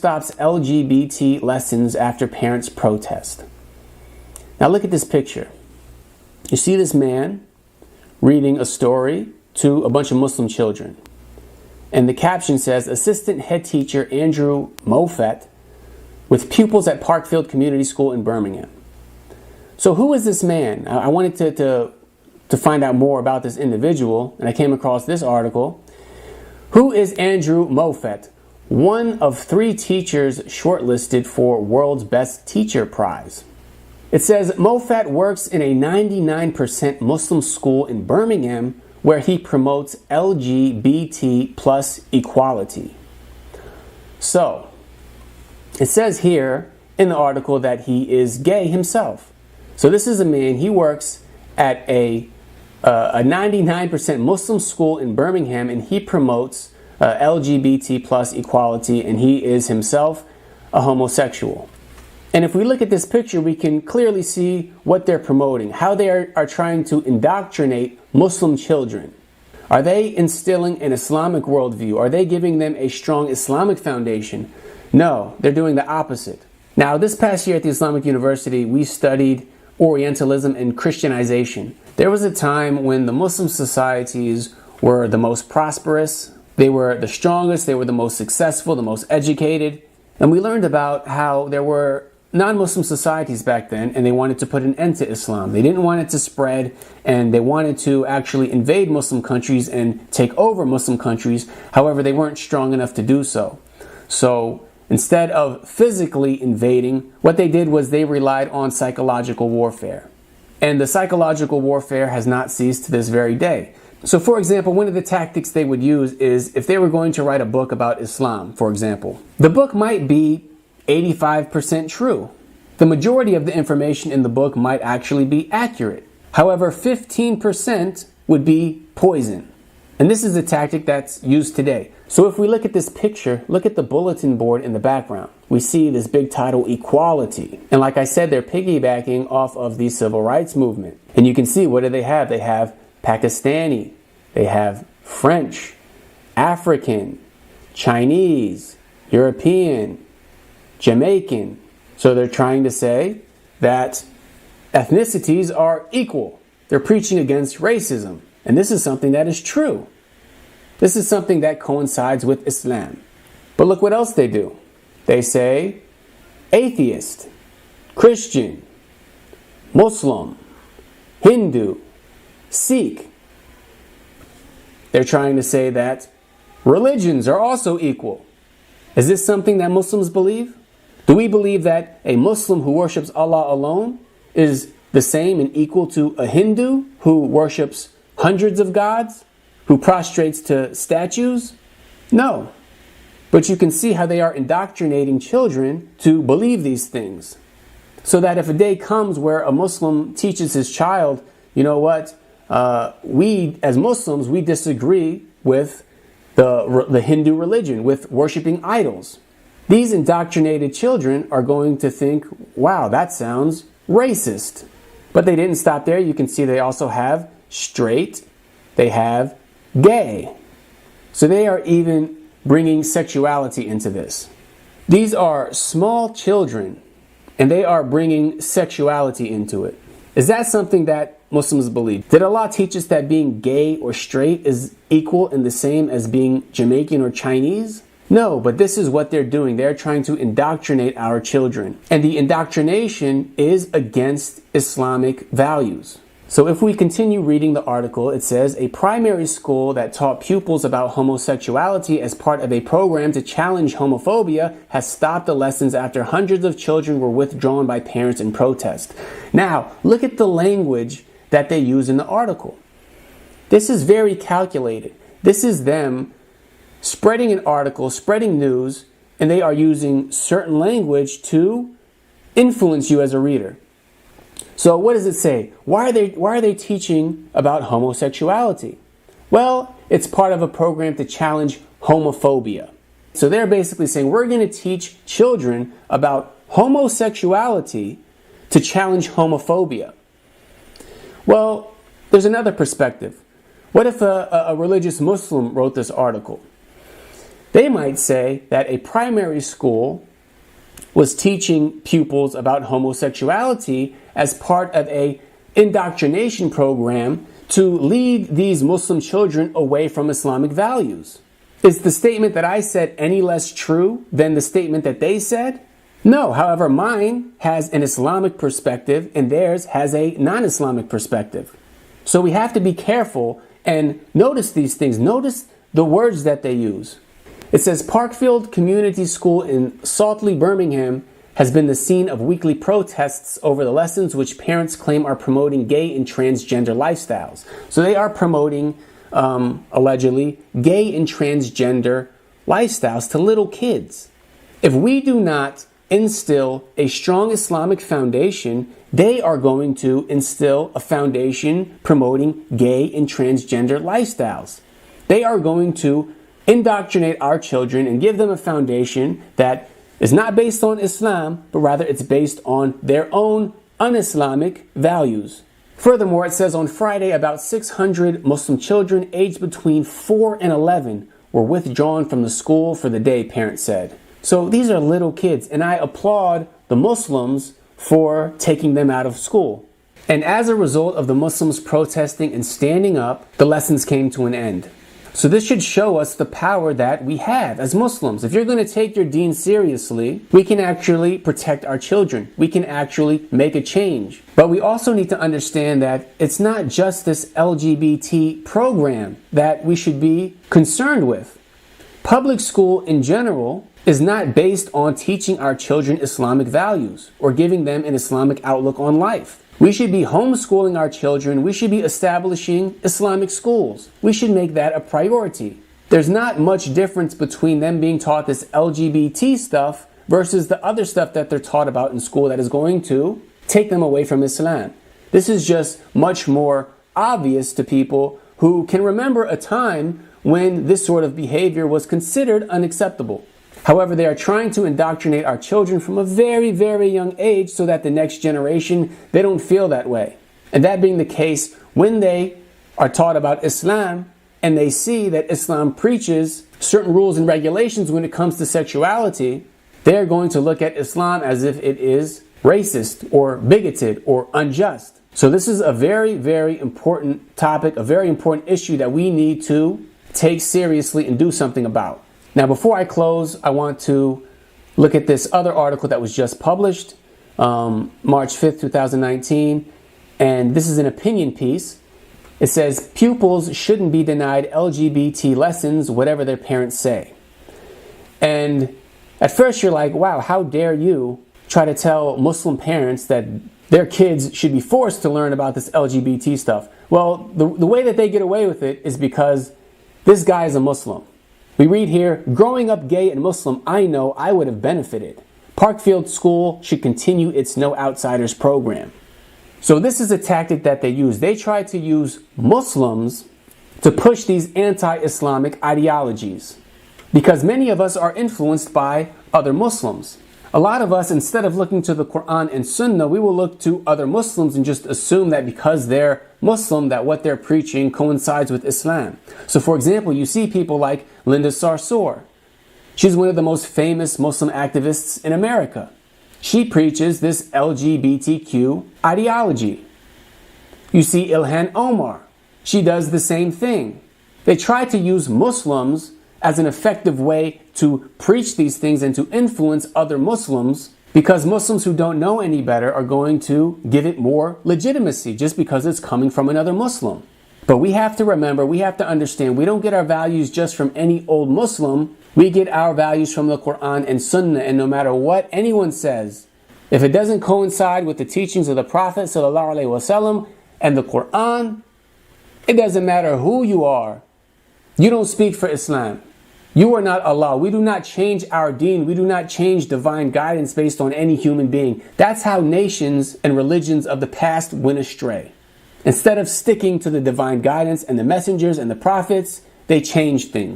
stops LGBT lessons after parents protest. Now look at this picture. You see this man reading a story to a bunch of Muslim children. And the caption says, Assistant Head Teacher Andrew Moffett with pupils at Parkfield Community School in Birmingham. So who is this man? I wanted to find out more about this individual, and I came across this article. Who is Andrew Moffett? One of 3 teachers shortlisted for World's Best Teacher Prize. It says Moffett works in a 99% Muslim school in Birmingham where he promotes LGBT plus equality. So, it says here in the article that he is gay himself. So this is a man, he works at a 99% Muslim school in Birmingham, and he promotes LGBT plus equality, and he is himself a homosexual. And if we look at this picture, we can clearly see what they're promoting, how they are trying to indoctrinate Muslim children. Are they instilling an Islamic worldview? Are they giving them a strong Islamic foundation? No, they're doing the opposite. Now, this past year at the Islamic University, we studied Orientalism and Christianization. There was a time when the Muslim societies were the most prosperous, they were the strongest, they were the most successful, the most educated. And we learned about how there were non-Muslim societies back then, and they wanted to put an end to Islam. They didn't want it to spread, and they wanted to actually invade Muslim countries and take over Muslim countries. However, they weren't strong enough to do so. So instead of physically invading, what they did was they relied on psychological warfare. And the psychological warfare has not ceased to this very day. So for example, one of the tactics they would use is if they were going to write a book about Islam, for example, the book might be 85% true. The majority of the information in the book might actually be accurate. However, 15% would be poison. And this is a tactic that's used today. So if we look at this picture, look at the bulletin board in the background. We see this big title, Equality. And like I said, they're piggybacking off of the civil rights movement. And you can see, what do they have? They have Pakistani, they have French, African, Chinese, European, Jamaican. So they're trying to say that ethnicities are equal. They're preaching against racism. And this is something that is true. This is something that coincides with Islam. But look what else they do. They say atheist, Christian, Muslim, Hindu, Sikh. They're trying to say that religions are also equal. Is this something that Muslims believe? Do we believe that a Muslim who worships Allah alone is the same and equal to a Hindu who worships hundreds of gods, who prostrates to statues? No. But you can see how they are indoctrinating children to believe these things. So that if a day comes where a Muslim teaches his child, you know what, we as Muslims, we disagree with the Hindu religion, with worshiping idols. These indoctrinated children are going to think, wow, that sounds racist. But they didn't stop there. You can see they also have straight, they have gay. So they are even bringing sexuality into this. These are small children, and they are bringing sexuality into it. Is that something that Muslims believe? Did Allah teach us that being gay or straight is equal and the same as being Jamaican or Chinese? No, but this is what they're doing. They're trying to indoctrinate our children. And the indoctrination is against Islamic values. So if we continue reading the article, it says a primary school that taught pupils about homosexuality as part of a program to challenge homophobia has stopped the lessons after hundreds of children were withdrawn by parents in protest. Now, look at the language that they use in the article. This is very calculated. This is them spreading an article, spreading news, and they are using certain language to influence you as a reader. So what does it say? Why are they teaching about homosexuality? Well, it's part of a program to challenge homophobia. So they're basically saying we're going to teach children about homosexuality to challenge homophobia. Well, there's another perspective. What if a religious Muslim wrote this article? They might say that a primary school was teaching pupils about homosexuality as part of a indoctrination program to lead these Muslim children away from Islamic values. Is the statement that I said any less true than the statement that they said? No. However, mine has an Islamic perspective and theirs has a non-Islamic perspective. So we have to be careful and notice these things. Notice the words that they use. It says Parkfield Community School in Saltley, Birmingham has been the scene of weekly protests over the lessons which parents claim are promoting gay and transgender lifestyles. So they are promoting, allegedly, gay and transgender lifestyles to little kids. If we do not instill a strong Islamic foundation, they are going to instill a foundation promoting gay and transgender lifestyles. They are going to indoctrinate our children and give them a foundation that is not based on Islam, but rather it's based on their own un-Islamic values. Furthermore, it says on Friday about 600 Muslim children aged between 4 and 11 were withdrawn from the school for the day, parents said. So these are little kids, and I applaud the Muslims for taking them out of school. And as a result of the Muslims protesting and standing up, the lessons came to an end. So this should show us the power that we have as Muslims. If you're going to take your deen seriously, we can actually protect our children. We can actually make a change. But we also need to understand that it's not just this LGBT program that we should be concerned with. Public school in general is not based on teaching our children Islamic values or giving them an Islamic outlook on life. We should be homeschooling our children. We should be establishing Islamic schools. We should make that a priority. There's not much difference between them being taught this LGBT stuff versus the other stuff that they're taught about in school that is going to take them away from Islam. This is just much more obvious to people who can remember a time when this sort of behavior was considered unacceptable. However, they are trying to indoctrinate our children from a very, very young age so that the next generation, they don't feel that way. And that being the case, when they are taught about Islam and they see that Islam preaches certain rules and regulations when it comes to sexuality, they're going to look at Islam as if it is racist or bigoted or unjust. So this is a very, very important topic, a very important issue that we need to take seriously and do something about. Now, before I close, I want to look at this other article that was just published, March 5th, 2019. And this is an opinion piece. It says, pupils shouldn't be denied LGBT lessons, whatever their parents say. And at first you're like, wow, how dare you try to tell Muslim parents that their kids should be forced to learn about this LGBT stuff. Well, the way that they get away with it is because this guy is a Muslim. We read here, growing up gay and Muslim, I know I would have benefited. Parkfield School should continue its No Outsiders program. So this is a tactic that they use. They try to use Muslims to push these anti-Islamic ideologies because many of us are influenced by other Muslims. A lot of us, instead of looking to the Quran and Sunnah, we will look to other Muslims and just assume that because they're Muslim, that what they're preaching coincides with Islam. So for example, you see people like Linda Sarsour. She's one of the most famous Muslim activists in America. She preaches this LGBTQ ideology. You see Ilhan Omar. She does the same thing. They try to use Muslims as an effective way to preach these things and to influence other Muslims because Muslims who don't know any better are going to give it more legitimacy just because it's coming from another Muslim. But we have to remember, we have to understand, we don't get our values just from any old Muslim. We get our values from the Quran and Sunnah, and no matter what anyone says, if it doesn't coincide with the teachings of the Prophet ﷺ and the Quran, it doesn't matter who you are. You don't speak for Islam. You are not Allah. We do not change our deen. We do not change divine guidance based on any human being. That's how nations and religions of the past went astray. Instead of sticking to the divine guidance and the messengers and the prophets, they changed things.